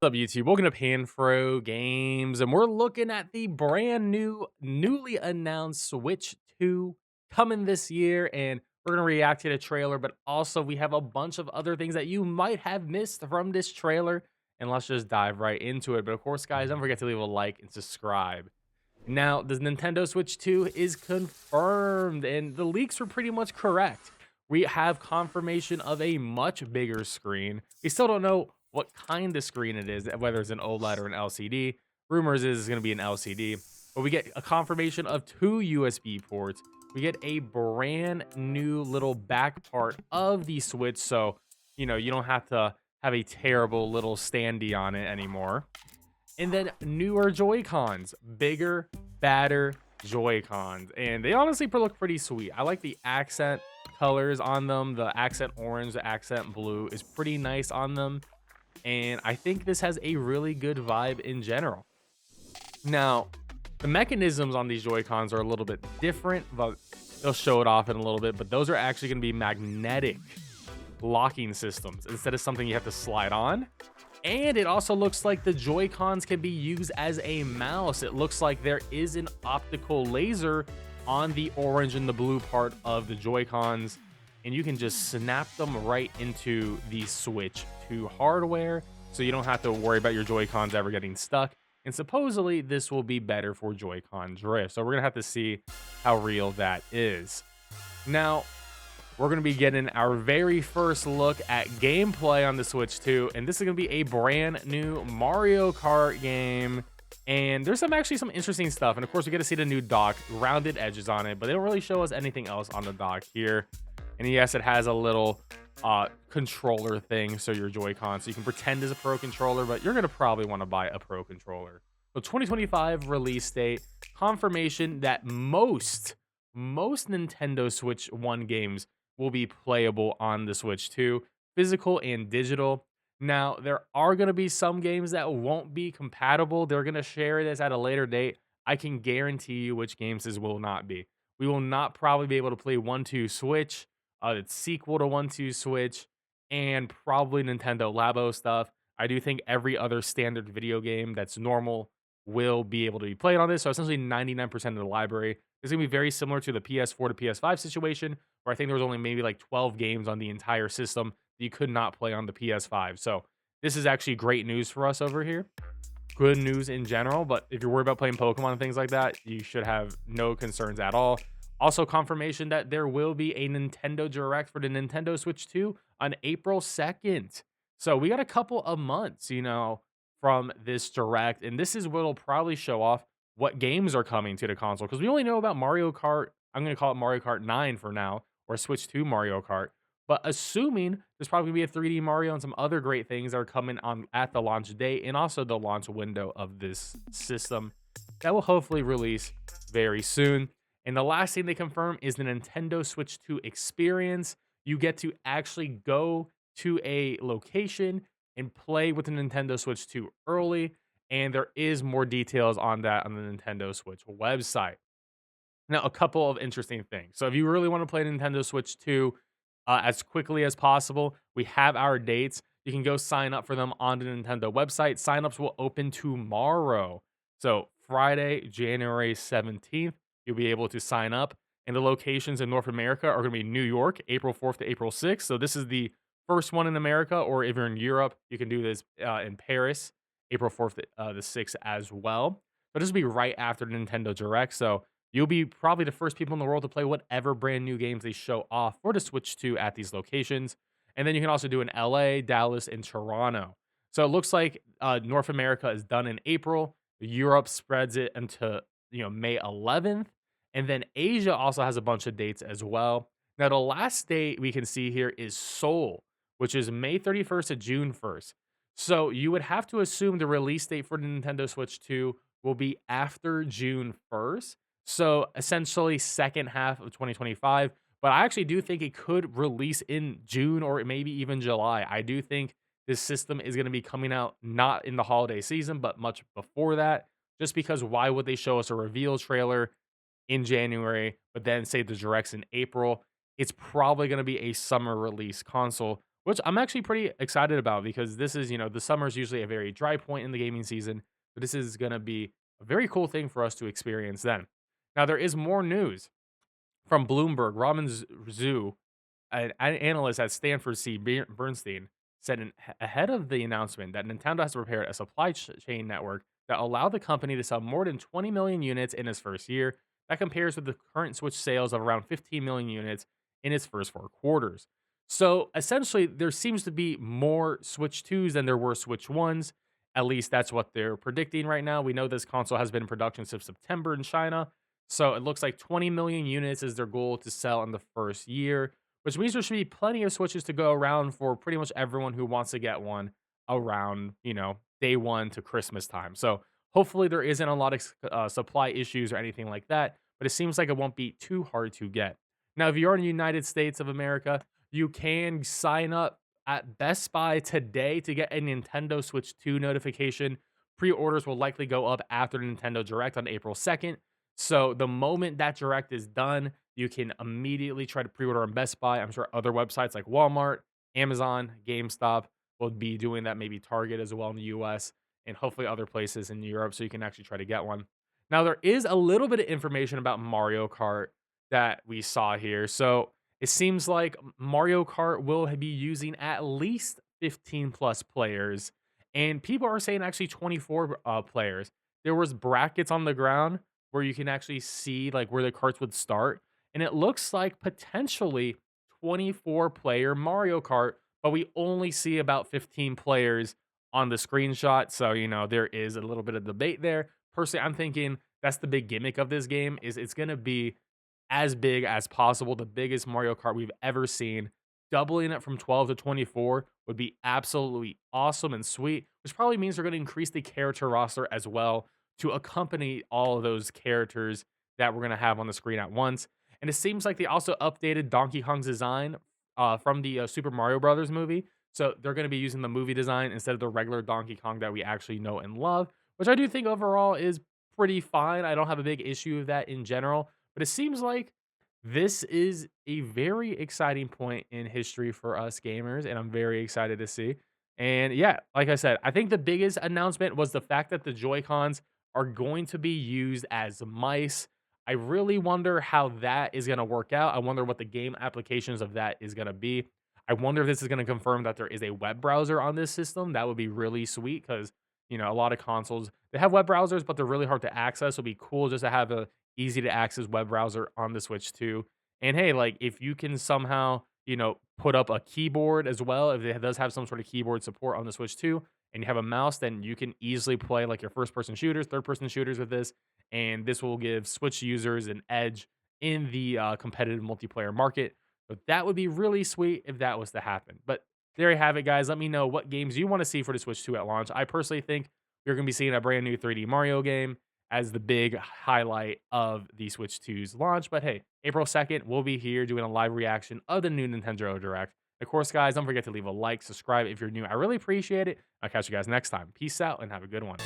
What's up, YouTube? Welcome to PanFro Games, and we're looking at the brand new, newly announced Switch 2 coming this year, and we're gonna react to the trailer, but also we have a bunch of other things that you might have missed from this trailer, and let's just dive right into it. But of course, guys, don't forget to leave a like and subscribe. Now, the Nintendo Switch 2 is confirmed, and the leaks were pretty much correct. We have confirmation of a much bigger screen. We still don't know what kind of screen it is, whether it's an OLED or an LCD. Rumors is it's going to be an LCD, but we get a confirmation of 2 USB ports. We get a brand new little back part of the Switch, so you don't have to have a terrible little standee on it anymore. And then newer Joy-Cons, bigger, badder Joy-Cons. And they honestly look pretty sweet. I like the accent colors on them. The accent orange, the accent blue is pretty nice on them. And I think this has a really good vibe in general. Now, the mechanisms on these Joy-Cons are a little bit different, but they'll show it off in a little bit. But those are actually going to be magnetic locking systems instead of something you have to slide on. And it also looks like the Joy-Cons can be used as a mouse. It looks like there is an optical laser on the orange and the blue part of the Joy-Cons, and you can just snap them right into the Switch 2 hardware, so you don't have to worry about your Joy-Cons ever getting stuck. And supposedly, this will be better for Joy-Con drift. So we're going to have to see how real that is. Now, we're going to be getting our very first look at gameplay on the Switch 2, and this is going to be a brand new Mario Kart game. And there's actually some interesting stuff, and of course we get to see the new dock, rounded edges on it, but they don't really show us anything else on the dock here. And yes, it has a little controller thing, so your Joy-Con, so you can pretend as a pro controller, but you're going to probably want to buy a pro controller. So 2025 release date, confirmation that most Nintendo Switch 1 games will be playable on the Switch 2, physical and digital. Now, there are going to be some games that won't be compatible. They're going to share this at a later date. I can guarantee you which games this will not be. We will not probably be able to play 1-2 Switch, its sequel to 1-2 Switch, and probably Nintendo Labo stuff. I do think every other standard video game that's normal will be able to be played on this. So essentially 99% of the library is going to be very similar to the PS4 to PS5 situation, where I think there was only maybe like 12 games on the entire system that you could not play on the PS5. So this is actually great news for us over here. Good news in general, but if you're worried about playing Pokemon and things like that, you should have no concerns at all. Also, confirmation that there will be a Nintendo Direct for the Nintendo Switch 2 on April 2nd. So we got a couple of months, from this Direct, and this is what'll probably show off what games are coming to the console, because we only know about Mario Kart. I'm going to call it Mario Kart 9 for now, or Switch 2 Mario Kart. But assuming there's probably going to be a 3D Mario and some other great things that are coming on at the launch date and also the launch window of this system that will hopefully release very soon. And the last thing they confirm is the Nintendo Switch 2 experience. You get to actually go to a location and play with the Nintendo Switch 2 early, and there is more details on that on the Nintendo Switch website. Now, a couple of interesting things. So if you really want to play Nintendo Switch 2 as quickly as possible, we have our dates. You can go sign up for them on the Nintendo website. Signups will open tomorrow. So Friday, January 17th, you'll be able to sign up. And the locations in North America are going to be New York, April 4th to April 6th. So this is the first one in America, or if you're in Europe, you can do this in Paris, April 4th to the 6th as well. But this will be right after Nintendo Direct. So you'll be probably the first people in the world to play whatever brand new games they show off for the Switch 2 at these locations. And then you can also do in LA, Dallas, and Toronto. So it looks like North America is done in April. Europe spreads it into May 11th. And then Asia also has a bunch of dates as well. Now, the last date we can see here is Seoul, which is May 31st to June 1st. So you would have to assume the release date for the Nintendo Switch 2 will be after June 1st. So essentially second half of 2025. But I actually do think it could release in June or maybe even July. I do think this system is going to be coming out not in the holiday season, but much before that. Just because why would they show us a reveal trailer in January, but then say the directs in April? It's probably going to be a summer release console, which I'm actually pretty excited about because this is, the summer is usually a very dry point in the gaming season, but this is going to be a very cool thing for us to experience then. Now, there is more news from Bloomberg. Zoo, an analyst at Stanford C. Bernstein, said ahead of the announcement that Nintendo has prepared a supply chain network that allow the company to sell more than 20 million units in its first year. That compares with the current Switch sales of around 15 million units in its first 4 quarters. So essentially, there seems to be more Switch 2s than there were Switch 1s. At least that's what they're predicting right now. We know this console has been in production since September in China. So it looks like 20 million units is their goal to sell in the first year, which means there should be plenty of Switches to go around for pretty much everyone who wants to get one around, day one to Christmas time. So hopefully there isn't a lot of supply issues or anything like that, but it seems like it won't be too hard to get. Now, if you're in the United States of America, you can sign up at Best Buy today to get a Nintendo Switch 2 notification. Pre-orders will likely go up after the Nintendo Direct on April 2nd. So the moment that Direct is done, you can immediately try to pre-order on Best Buy. I'm sure other websites like Walmart, Amazon, GameStop will be doing that, maybe Target as well in the US, and hopefully other places in Europe so you can actually try to get one. Now, there is a little bit of information about Mario Kart that we saw here. So it seems like Mario Kart will be using at least 15 plus players, and people are saying actually 24 players. There was brackets on the ground where you can actually see like where the carts would start, and it looks like potentially 24-player Mario Kart, but we only see about 15 players on the screenshot. So, there is a little bit of debate there. Personally, I'm thinking that's the big gimmick of this game is it's going to be as big as possible, the biggest Mario Kart we've ever seen. Doubling it from 12 to 24 would be absolutely awesome and sweet, which probably means they're going to increase the character roster as well to accompany all of those characters that we're going to have on the screen at once. And it seems like they also updated Donkey Kong's design from the Super Mario Brothers movie. So they're going to be using the movie design instead of the regular Donkey Kong that we actually know and love, which I do think overall is pretty fine. I don't have a big issue with that in general. But it seems like this is a very exciting point in history for us gamers, and I'm very excited to see. And yeah, like I said, I think the biggest announcement was the fact that the Joy-Cons are going to be used as mice. I really wonder how that is going to work out. I wonder what the game applications of that is going to be. I wonder if this is going to confirm that there is a web browser on this system. That would be really sweet because, a lot of consoles, they have web browsers, but they're really hard to access. It'd be cool just to have a easy to access web browser on the Switch too. And hey, like if you can somehow, put up a keyboard as well, if it does have some sort of keyboard support on the Switch 2 and you have a mouse, then you can easily play like your first person shooters, third person shooters with this. And this will give Switch users an edge in the competitive multiplayer market. But that would be really sweet if that was to happen. But there you have it, guys. Let me know what games you want to see for the Switch 2 at launch. I personally think you're going to be seeing a brand new 3D Mario game as the big highlight of the Switch 2's launch. But hey, April 2nd, we'll be here doing a live reaction of the new Nintendo Direct. Of course, guys, don't forget to leave a like, subscribe if you're new. I really appreciate it. I'll catch you guys next time. Peace out and have a good one.